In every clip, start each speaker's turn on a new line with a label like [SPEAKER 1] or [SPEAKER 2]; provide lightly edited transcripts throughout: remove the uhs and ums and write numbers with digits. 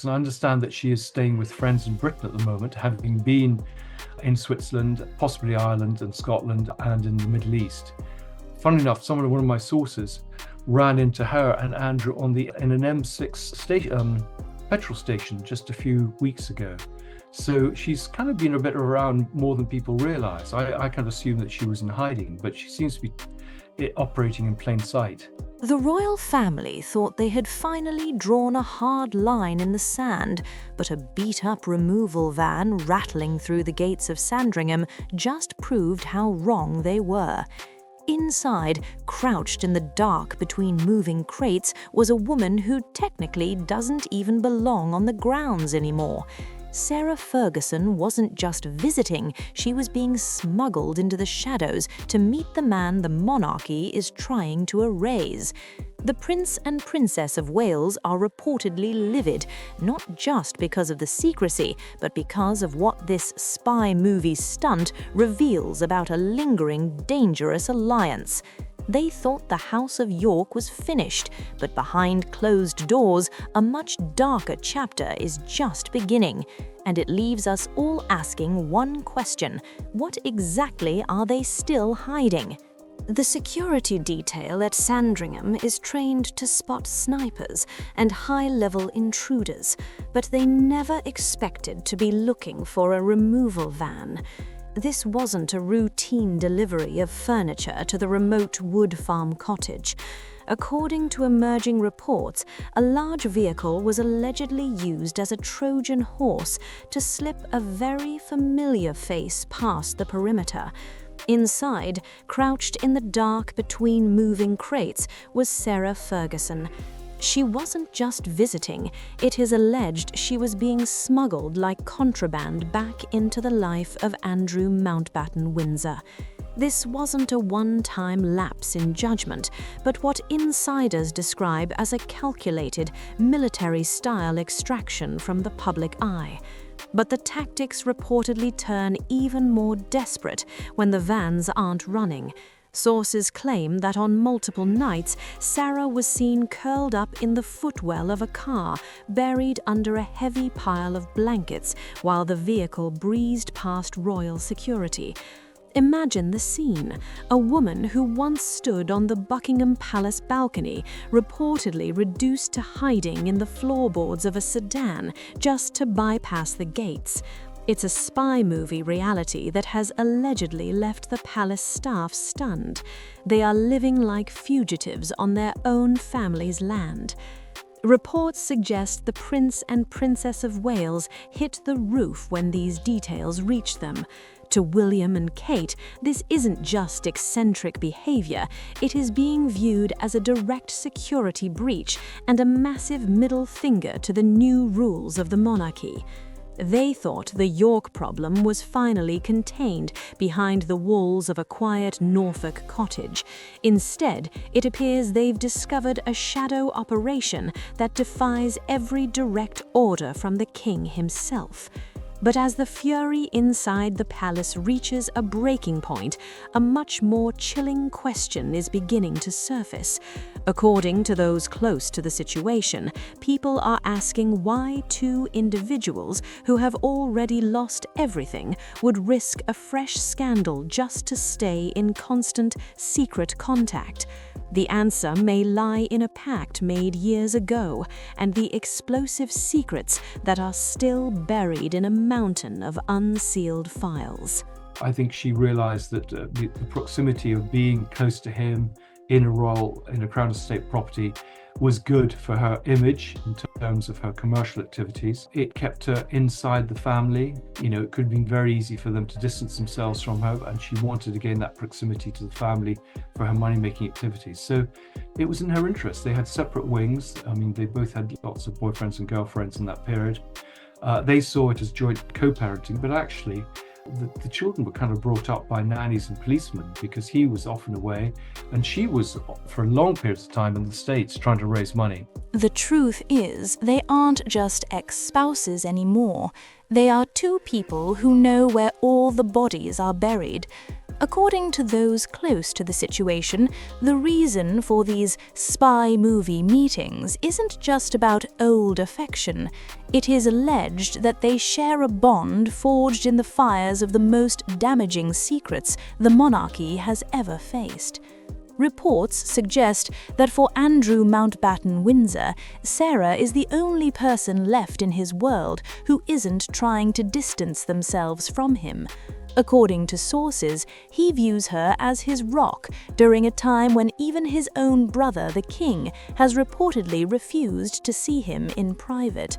[SPEAKER 1] And I understand that she is staying with friends in Britain at the moment, having been in Switzerland, possibly Ireland and Scotland, and in the Middle East. Funnily enough, one of my sources ran into her and Andrew in an M6 petrol station just a few weeks ago. So she's kind of been a bit around more than people realize. I kind of assumed that she was in hiding, but she seems to be operating in plain sight.
[SPEAKER 2] The royal family thought they had finally drawn a hard line in the sand, but a beat-up removal van rattling through the gates of Sandringham just proved how wrong they were. Inside, crouched in the dark between moving crates, was a woman who technically doesn't even belong on the grounds anymore. Sarah Ferguson wasn't just visiting, she was being smuggled into the shadows to meet the man the monarchy is trying to erase. The Prince and Princess of Wales are reportedly livid, not just because of the secrecy, but because of what this spy movie stunt reveals about a lingering, dangerous alliance. They thought the House of York was finished, but behind closed doors, a much darker chapter is just beginning. And it leaves us all asking one question: what exactly are they still hiding? The security detail at Sandringham is trained to spot snipers and high-level intruders, but they never expected to be looking for a removal van. This wasn't a routine delivery of furniture to the remote wood farm cottage. According to emerging reports, a large vehicle was allegedly used as a Trojan horse to slip a very familiar face past the perimeter. Inside, crouched in the dark between moving crates, was Sarah Ferguson. She wasn't just visiting, it is alleged she was being smuggled like contraband back into the life of Andrew Mountbatten-Windsor. This wasn't a one-time lapse in judgment, but what insiders describe as a calculated, military-style extraction from the public eye. But the tactics reportedly turn even more desperate when the vans aren't running. Sources claim that on multiple nights, Sarah was seen curled up in the footwell of a car, buried under a heavy pile of blankets, while the vehicle breezed past royal security. Imagine the scene. A woman who once stood on the Buckingham Palace balcony, reportedly reduced to hiding in the floorboards of a sedan just to bypass the gates. It's a spy movie reality that has allegedly left the palace staff stunned. They are living like fugitives on their own family's land. Reports suggest the Prince and Princess of Wales hit the roof when these details reached them. To William and Kate, this isn't just eccentric behavior, it is being viewed as a direct security breach and a massive middle finger to the new rules of the monarchy. They thought the York problem was finally contained behind the walls of a quiet Norfolk cottage. Instead, it appears they've discovered a shadow operation that defies every direct order from the king himself. But as the fury inside the palace reaches a breaking point, a much more chilling question is beginning to surface. According to those close to the situation, people are asking why two individuals who have already lost everything would risk a fresh scandal just to stay in constant, secret contact. The answer may lie in a pact made years ago and the explosive secrets that are still buried in a mountain of unsealed files.
[SPEAKER 1] I think she realized that the proximity of being close to him in a Crown Estate property was good for her image in terms of her commercial activities. It kept her inside the family. It could have been very easy for them to distance themselves from her, and she wanted to gain that proximity to the family for her money-making activities. So it was in her interest. They had separate wings. They both had lots of boyfriends and girlfriends in that period. They saw it as joint co-parenting, but actually the children were kind of brought up by nannies and policemen because he was often away and she was for long periods of time in the States trying to raise money.
[SPEAKER 3] The truth is, they aren't just ex-spouses anymore. They are two people who know where all the bodies are buried. According to those close to the situation, the reason for these spy movie meetings isn't just about old affection. It is alleged that they share a bond forged in the fires of the most damaging secrets the monarchy has ever faced. Reports suggest that for Andrew Mountbatten-Windsor, Sarah is the only person left in his world who isn't trying to distance themselves from him. According to sources, he views her as his rock during a time when even his own brother, the king, has reportedly refused to see him in private.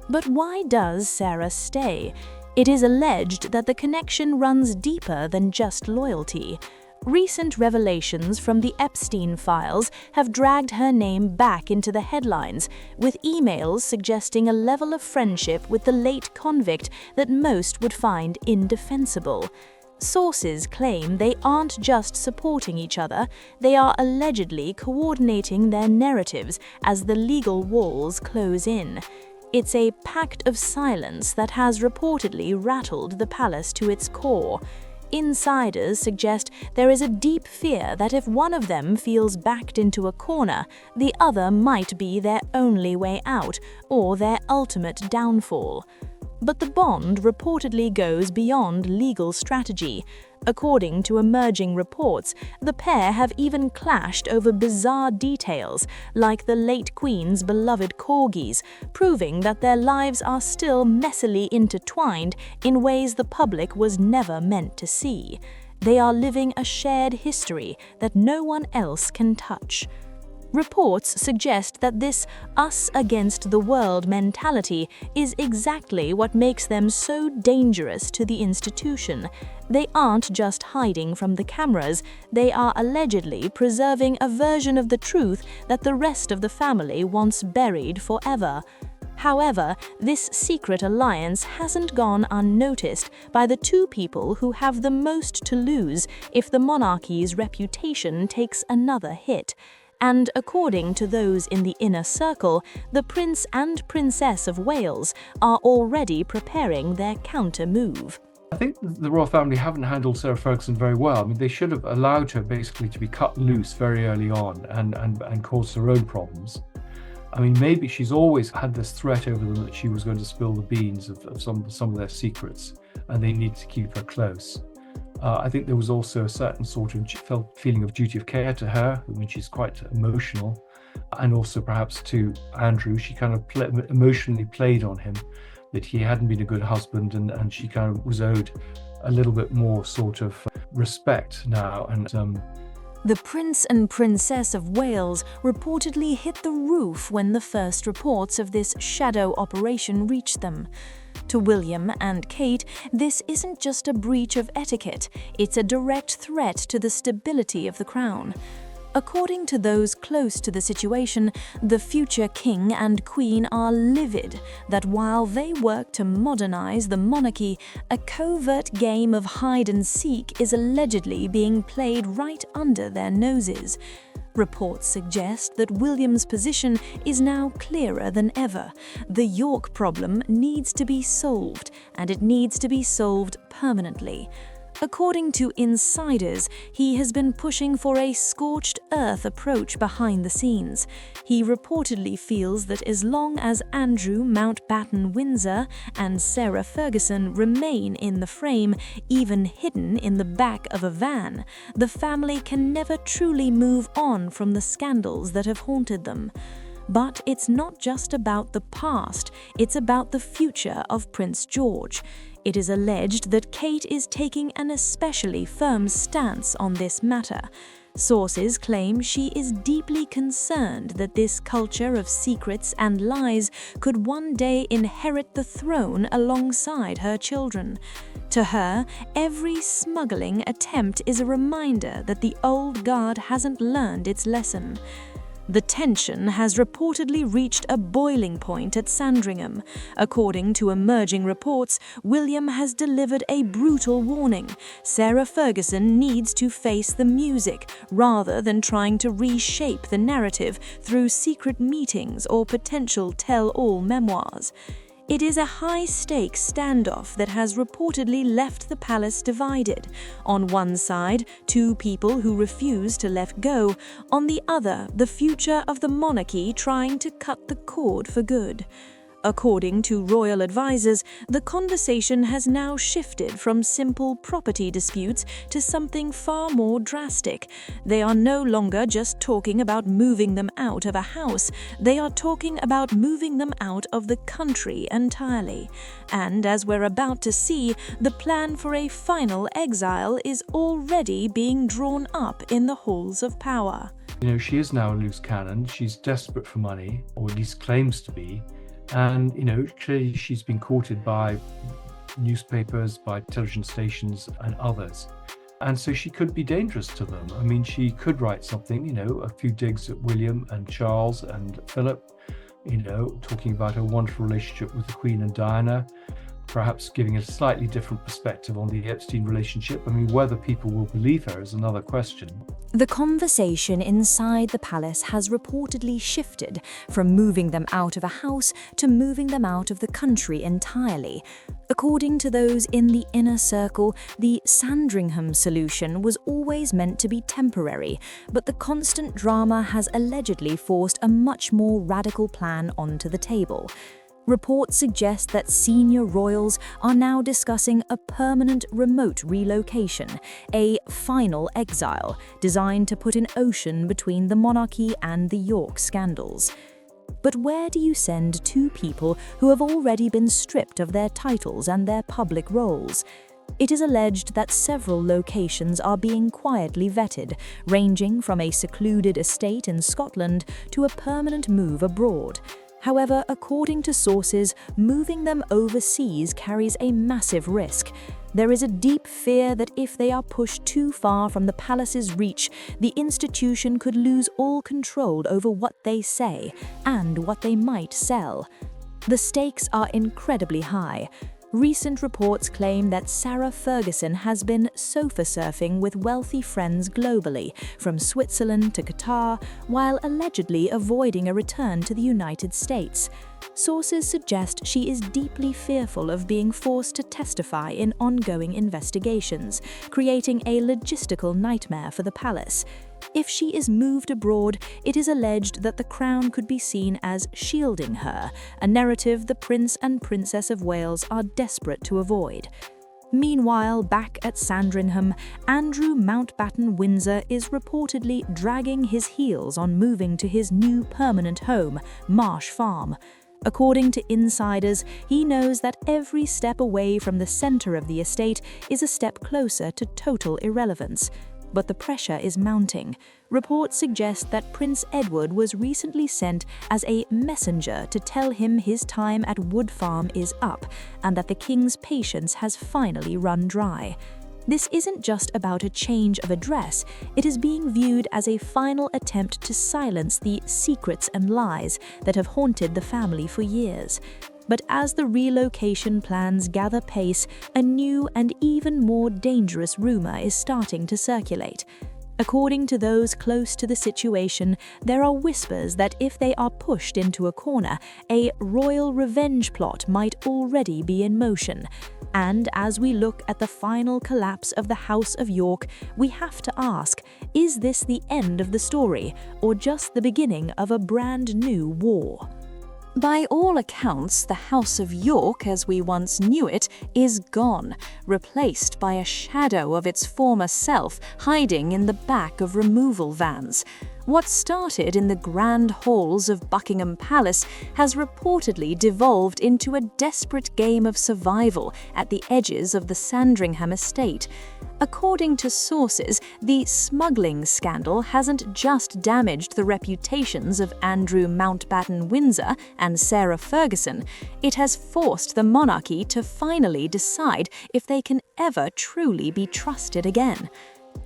[SPEAKER 3] But why does Sarah stay? It is alleged that the connection runs deeper than just loyalty. Recent revelations from the Epstein files have dragged her name back into the headlines, with emails suggesting a level of friendship with the late convict that most would find indefensible. Sources claim they aren't just supporting each other, they are allegedly coordinating their narratives as the legal walls close in. It's a pact of silence that has reportedly rattled the palace to its core. Insiders suggest there is a deep fear that if one of them feels backed into a corner, the other might be their only way out or their ultimate downfall. But the bond reportedly goes beyond legal strategy. According to emerging reports, the pair have even clashed over bizarre details, like the late Queen's beloved corgis, proving that their lives are still messily intertwined in ways the public was never meant to see. They are living a shared history that no one else can touch. Reports suggest that this us against the world mentality is exactly what makes them so dangerous to the institution. They aren't just hiding from the cameras, they are allegedly preserving a version of the truth that the rest of the family wants buried forever. However, this secret alliance hasn't gone unnoticed by the two people who have the most to lose if the monarchy's reputation takes another hit. And according to those in the inner circle, the Prince and Princess of Wales are already preparing their counter-move.
[SPEAKER 1] I think the royal family haven't handled Sarah Ferguson very well. I mean, they should have allowed her basically to be cut loose very early on and cause her own problems. I mean, maybe she's always had this threat over them that she was going to spill the beans of some of their secrets, and they need to keep her close. I think there was also a certain sort of feeling of duty of care to her. I mean, she's quite emotional, and also perhaps to Andrew, she kind of emotionally played on him that he hadn't been a good husband, and she kind of was owed a little bit more sort of respect now. And
[SPEAKER 2] The Prince and Princess of Wales reportedly hit the roof when the first reports of this shadow operation reached them. To William and Kate, this isn't just a breach of etiquette, it's a direct threat to the stability of the crown. According to those close to the situation, the future king and queen are livid that while they work to modernize the monarchy, a covert game of hide and seek is allegedly being played right under their noses. Reports suggest that William's position is now clearer than ever. The York problem needs to be solved, and it needs to be solved permanently. According to insiders, he has been pushing for a scorched earth approach behind the scenes. He reportedly feels that as long as Andrew Mountbatten-Windsor and Sarah Ferguson remain in the frame, even hidden in the back of a van, the family can never truly move on from the scandals that have haunted them. But it's not just about the past, it's about the future of Prince George. It is alleged that Kate is taking an especially firm stance on this matter. Sources claim she is deeply concerned that this culture of secrets and lies could one day inherit the throne alongside her children. To her, every smuggling attempt is a reminder that the old guard hasn't learned its lesson. The tension has reportedly reached a boiling point at Sandringham. According to emerging reports, William has delivered a brutal warning. Sarah Ferguson needs to face the music rather than trying to reshape the narrative through secret meetings or potential tell-all memoirs. It is a high-stakes standoff that has reportedly left the palace divided. On one side, two people who refuse to let go. On the other, the future of the monarchy trying to cut the cord for good. According to royal advisors, the conversation has now shifted from simple property disputes to something far more drastic. They are no longer just talking about moving them out of a house, they are talking about moving them out of the country entirely. And as we're about to see, the plan for a final exile is already being drawn up in the halls of power.
[SPEAKER 1] She is now a loose cannon. She's desperate for money, or at least claims to be. And, clearly she's been courted by newspapers, by television stations and others. And so she could be dangerous to them. I mean, she could write something, a few digs at William and Charles and Philip, talking about her wonderful relationship with the Queen and Diana, perhaps giving a slightly different perspective on the Epstein relationship. I mean, whether people will believe her is another question.
[SPEAKER 2] The conversation inside the palace has reportedly shifted from moving them out of a house to moving them out of the country entirely. According to those in the inner circle, the Sandringham solution was always meant to be temporary, but the constant drama has allegedly forced a much more radical plan onto the table. Reports suggest that senior royals are now discussing a permanent remote relocation, a final exile, designed to put an ocean between the monarchy and the York scandals. But where do you send two people who have already been stripped of their titles and their public roles? It is alleged that several locations are being quietly vetted, ranging from a secluded estate in Scotland to a permanent move abroad. However, according to sources, moving them overseas carries a massive risk. There is a deep fear that if they are pushed too far from the palace's reach, the institution could lose all control over what they say and what they might sell. The stakes are incredibly high. Recent reports claim that Sarah Ferguson has been sofa surfing with wealthy friends globally, from Switzerland to Qatar, while allegedly avoiding a return to the United States. Sources suggest she is deeply fearful of being forced to testify in ongoing investigations, creating a logistical nightmare for the palace. If she is moved abroad, it is alleged that the crown could be seen as shielding her, a narrative the Prince and Princess of Wales are desperate to avoid. Meanwhile, back at Sandringham, Andrew Mountbatten-Windsor is reportedly dragging his heels on moving to his new permanent home, Marsh Farm. According to insiders, he knows that every step away from the center of the estate is a step closer to total irrelevance. But the pressure is mounting. Reports suggest that Prince Edward was recently sent as a messenger to tell him his time at Wood Farm is up, and that the king's patience has finally run dry. This isn't just about a change of address, it is being viewed as a final attempt to silence the secrets and lies that have haunted the family for years. But as the relocation plans gather pace, a new and even more dangerous rumor is starting to circulate. According to those close to the situation, there are whispers that if they are pushed into a corner, a royal revenge plot might already be in motion. And as we look at the final collapse of the House of York, we have to ask, is this the end of the story, or just the beginning of a brand new war? By all accounts, the House of York, as we once knew it, is gone, replaced by a shadow of its former self hiding in the back of removal vans. What started in the grand halls of Buckingham Palace has reportedly devolved into a desperate game of survival at the edges of the Sandringham estate. According to sources, the smuggling scandal hasn't just damaged the reputations of Andrew Mountbatten-Windsor and Sarah Ferguson, it has forced the monarchy to finally decide if they can ever truly be trusted again.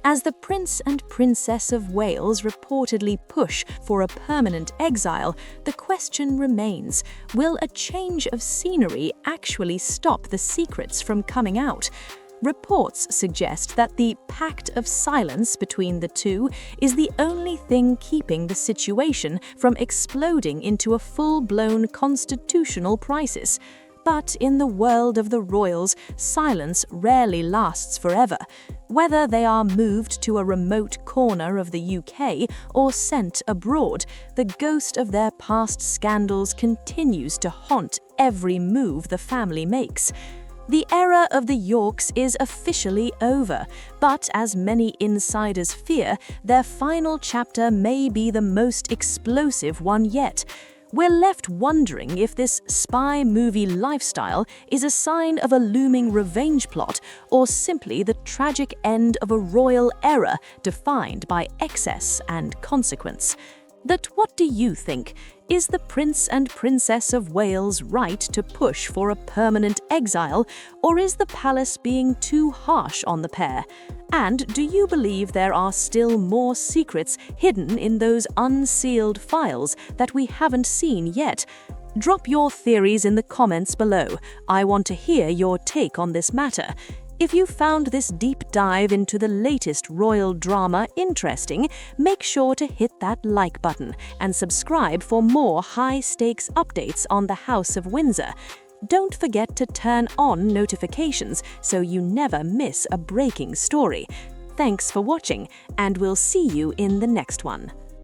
[SPEAKER 2] As the Prince and Princess of Wales reportedly push for a permanent exile, the question remains, will a change of scenery actually stop the secrets from coming out? Reports suggest that the pact of silence between the two is the only thing keeping the situation from exploding into a full-blown constitutional crisis.
[SPEAKER 3] But in the world of the royals, silence rarely lasts forever. Whether they are moved to a remote corner of the UK or sent abroad, the ghost of their past scandals continues to haunt every move the family makes. The era of the Yorks is officially over, but as many insiders fear, their final chapter may be the most explosive one yet. We're left wondering if this spy movie lifestyle is a sign of a looming revenge plot or simply the tragic end of a royal era defined by excess and consequence. But what do you think? Is the Prince and Princess of Wales right to push for a permanent exile, or is the palace being too harsh on the pair? And do you believe there are still more secrets hidden in those unsealed files that we haven't seen yet? Drop your theories in the comments below. I want to hear your take on this matter. If you found this deep dive into the latest royal drama interesting, make sure to hit that like button and subscribe for more high-stakes updates on the House of Windsor. Don't forget to turn on notifications so you never miss a breaking story. Thanks for watching, and we'll see you in the next one.